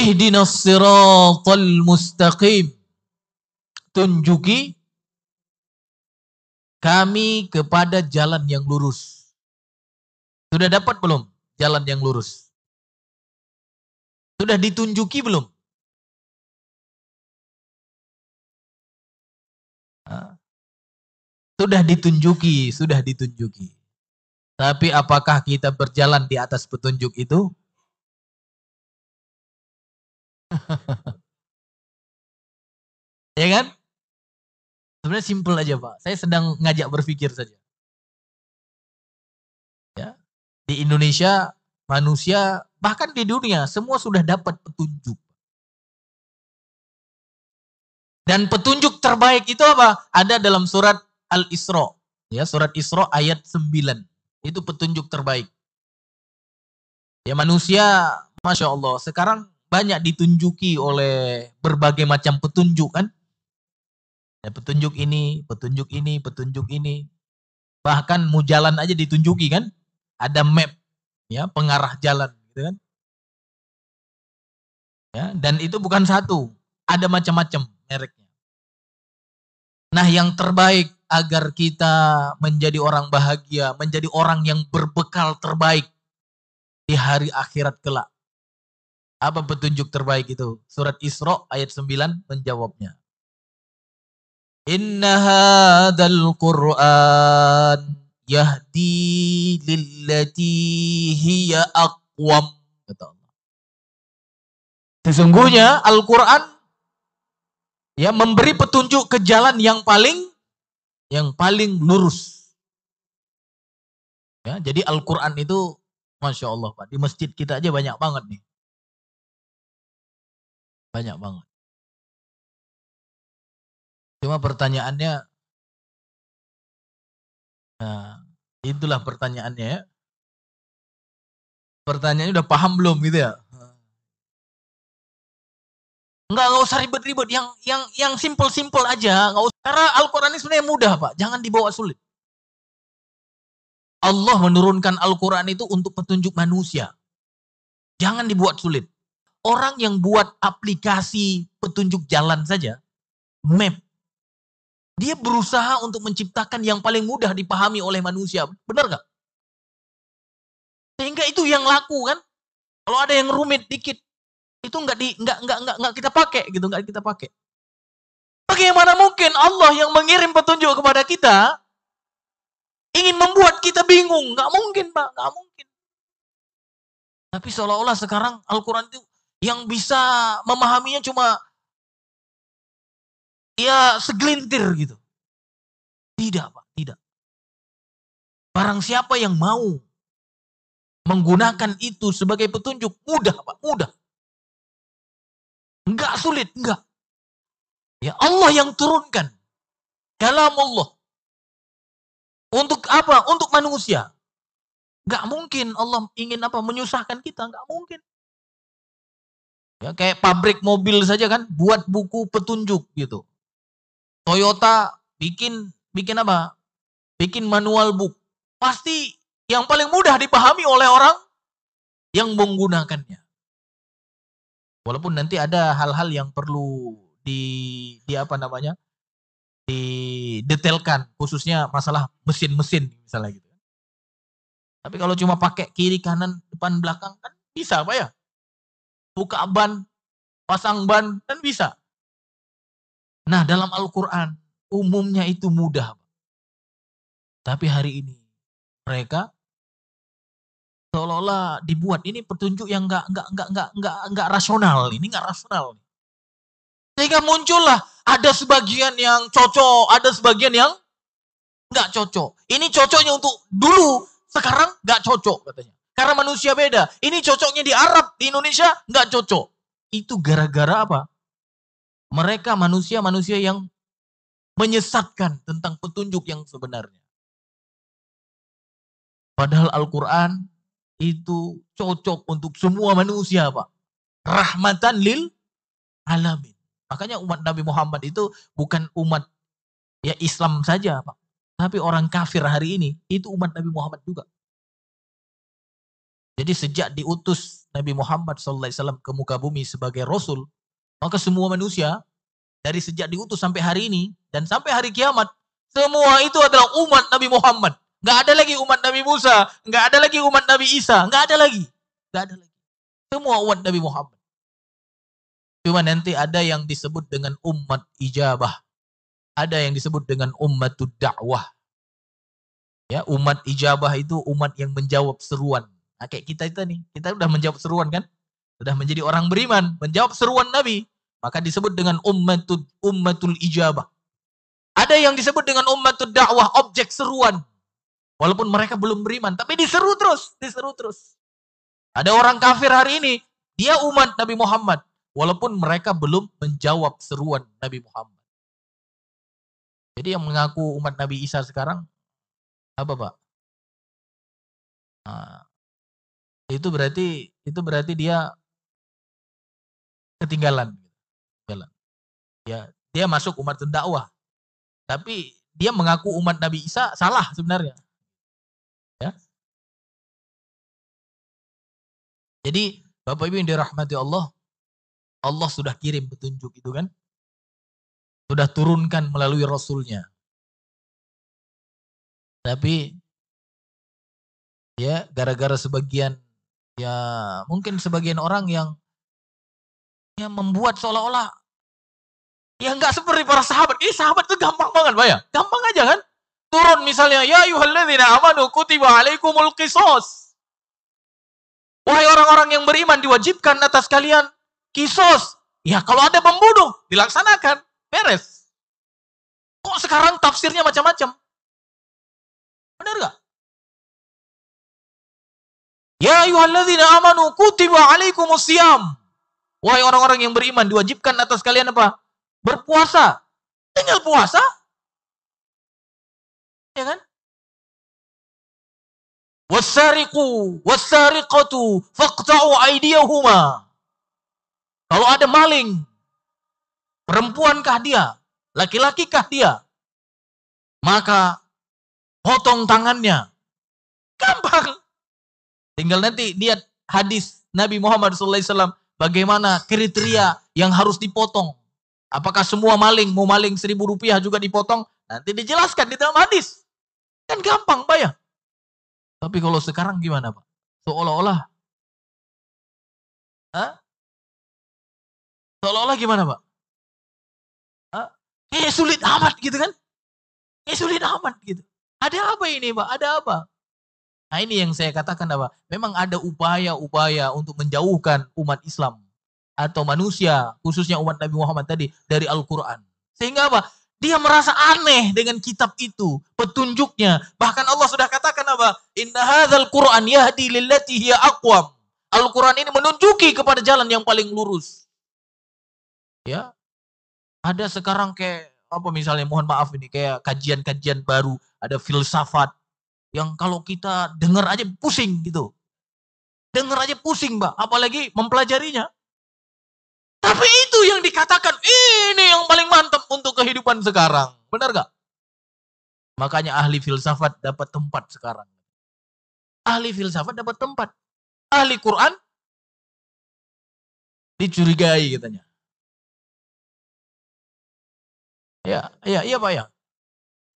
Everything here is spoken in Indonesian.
Ihdinas siratal mustaqim. Tunjuki kami kepada jalan yang lurus. Sudah dapat belum jalan yang lurus? Sudah ditunjuki belum? Sudah ditunjuki. Tapi apakah kita berjalan di atas petunjuk itu? Ya kan? Sebenarnya simpel aja Pak. Saya sedang ngajak berpikir saja. Ya. Di Indonesia, manusia, bahkan di dunia, semua sudah dapat petunjuk. Dan petunjuk terbaik itu apa? Ada dalam surat Al-Isra. Ya, surat Isra ayat 9. Itu petunjuk terbaik. Ya manusia, Masya Allah, sekarang banyak ditunjuki oleh berbagai macam petunjuk kan. Ya, petunjuk ini. Bahkan mau jalan aja ditunjuki kan. Ada map, ya pengarah jalan, gitu kan. Ya, dan itu bukan satu, ada macam-macam mereknya. Nah, yang terbaik agar kita menjadi orang bahagia, menjadi orang yang berbekal terbaik di hari akhirat kelak. Apa petunjuk terbaik itu? Surat Isra ayat 9 menjawabnya. Inna hadzal Qur'an yahdi lillati hiya aqwam. Kata Allah. Sesungguhnya Al-Quran ya memberi petunjuk ke jalan yang paling lurus. Ya, jadi Al-Quran itu Masya Allah Pak, di masjid kita aja banyak banget nih. Banyak banget. Cuma pertanyaannya, nah, itulah pertanyaannya ya. Pertanyaannya udah paham belum gitu ya? Enggak usah ribet-ribet, yang simple-simple aja, enggak usah. Karena Al-Quran ini sebenarnya mudah Pak, jangan dibawa sulit. Allah menurunkan Al-Quran itu untuk petunjuk manusia. Jangan dibuat sulit. Orang yang buat aplikasi petunjuk jalan saja, map, dia berusaha untuk menciptakan yang paling mudah dipahami oleh manusia. Benar nggak? Sehingga itu yang laku kan. Kalau ada yang rumit dikit, itu nggak kita pakai gitu, nggak kita pakai. Bagaimana mungkin Allah yang mengirim petunjuk kepada kita ingin membuat kita bingung? Nggak mungkin Pak, nggak mungkin. Tapi seolah-olah sekarang Al-Quran itu yang bisa memahaminya cuma ya segelintir gitu. Tidak Pak, tidak. Barang siapa yang mau menggunakan itu sebagai petunjuk, mudah Pak, mudah. Enggak sulit, enggak. Ya Allah yang turunkan kalam Allah. Untuk apa? Untuk manusia. Enggak mungkin Allah ingin apa? Menyusahkan kita, enggak mungkin. Ya kayak pabrik mobil saja kan, buat buku petunjuk gitu. Toyota bikin apa? Bikin manual book. Pasti yang paling mudah dipahami oleh orang yang menggunakannya. Walaupun nanti ada hal-hal yang perlu didetailkan, khususnya masalah mesin-mesin misalnya gitu. Tapi kalau cuma pakai kiri kanan depan belakang kan bisa Pak ya? Buka ban, pasang ban kan bisa. Nah, dalam Al-Qur'an umumnya itu mudah. Tapi hari ini mereka seolah-olah dibuat ini petunjuk yang enggak rasional, ini enggak rasional. Sehingga muncullah ada sebagian yang cocok, ada sebagian yang enggak cocok. Ini cocoknya untuk dulu, sekarang enggak cocok katanya. Karena manusia beda. Ini cocoknya di Arab, di Indonesia enggak cocok. Itu gara-gara apa? Mereka manusia-manusia yang menyesatkan tentang petunjuk yang sebenarnya. Padahal Al-Quran itu cocok untuk semua manusia Pak. Rahmatan lil alamin. Makanya umat Nabi Muhammad itu bukan umat ya Islam saja Pak. Tapi orang kafir hari ini itu umat Nabi Muhammad juga. Jadi sejak diutus Nabi Muhammad SAW ke muka bumi sebagai Rasul, maka semua manusia dari sejak diutus sampai hari ini dan sampai hari kiamat, semua itu adalah umat Nabi Muhammad. Nggak ada lagi umat Nabi Musa, nggak ada lagi umat Nabi Isa, nggak ada lagi. Nggak ada lagi. Semua umat Nabi Muhammad. Cuma nanti ada yang disebut dengan umat ijabah. Ada yang disebut dengan ummatud da'wah. Ya, umat ijabah itu umat yang menjawab seruan. Nah, kayak kita itu nih, kita udah menjawab seruan kan? Sudah menjadi orang beriman, menjawab seruan Nabi. Maka disebut dengan ummatul ijabah. Ada yang disebut dengan ummatud da'wah, objek seruan. Walaupun mereka belum beriman, tapi diseru terus, diseru terus. Ada orang kafir hari ini, dia umat Nabi Muhammad. Walaupun mereka belum menjawab seruan Nabi Muhammad. Jadi yang mengaku umat Nabi Isa sekarang, apa Pak? Nah, itu berarti dia ketinggalan. Ya, dia masuk umat dakwah. Tapi dia mengaku umat Nabi Isa salah sebenarnya. Ya. Jadi Bapak Ibu yang dirahmati Allah, Allah sudah kirim petunjuk itu kan. Sudah turunkan melalui Rasulnya. Tapi ya gara-gara sebagian, ya mungkin sebagian orang yang membuat seolah-olah ya nggak seperti para sahabat. Sahabat itu gampang banget Pak ya. Gampang aja kan. Turun misalnya, ya ayyuhalladzina amanu kutiba alaikumul qisas. Wahai orang-orang yang beriman, diwajibkan atas kalian kisos. Ya kalau ada pembunuh, dilaksanakan. Beres. Kok sekarang tafsirnya macam-macam? Benar gak? Ya ayyuhalladzina amanu kutiba alaikumus siyam. Wahai orang-orang yang beriman, diwajibkan atas kalian apa? Berpuasa. Tinggal puasa. Ya kan? Wassariqu wassariqatu faqta'u aydiyahuma. Kalau ada maling, perempuankah dia? Laki-lakikah dia? Maka potong tangannya. Gampang. Tinggal nanti lihat hadis Nabi Muhammad SAW bagaimana kriteria yang harus dipotong. Apakah semua maling, mau maling 1.000 rupiah juga dipotong? Nanti dijelaskan di dalam hadis. Kan gampang Pak ya. Tapi kalau sekarang gimana Pak? Seolah-olah. Seolah-olah gimana Pak? Kayak sulit amat gitu kan? Kayak sulit amat gitu. Ada apa ini Pak? Ada apa? Nah ini yang saya katakan apa? Memang ada upaya-upaya untuk menjauhkan umat Islam atau manusia, khususnya umat Nabi Muhammad tadi, dari Al-Quran. Sehingga apa? Dia merasa aneh dengan kitab itu, petunjuknya. Bahkan Allah sudah katakan apa? Inna hadzal Qur'an yahdi lillati hiya aqwam. Al-Quran ini menunjuki kepada jalan yang paling lurus. Ya. Ada sekarang kayak apa misalnya, mohon maaf ini, kayak kajian-kajian baru, ada filsafat yang kalau kita dengar aja pusing gitu. Dengar aja pusing, Mbak, apalagi mempelajarinya. Tapi itu yang dikatakan, ini yang paling mantap untuk kehidupan sekarang. Benar gak? Makanya ahli filsafat dapat tempat sekarang. Ahli filsafat dapat tempat. Ahli Quran dicurigai katanya. Iya Pak ya.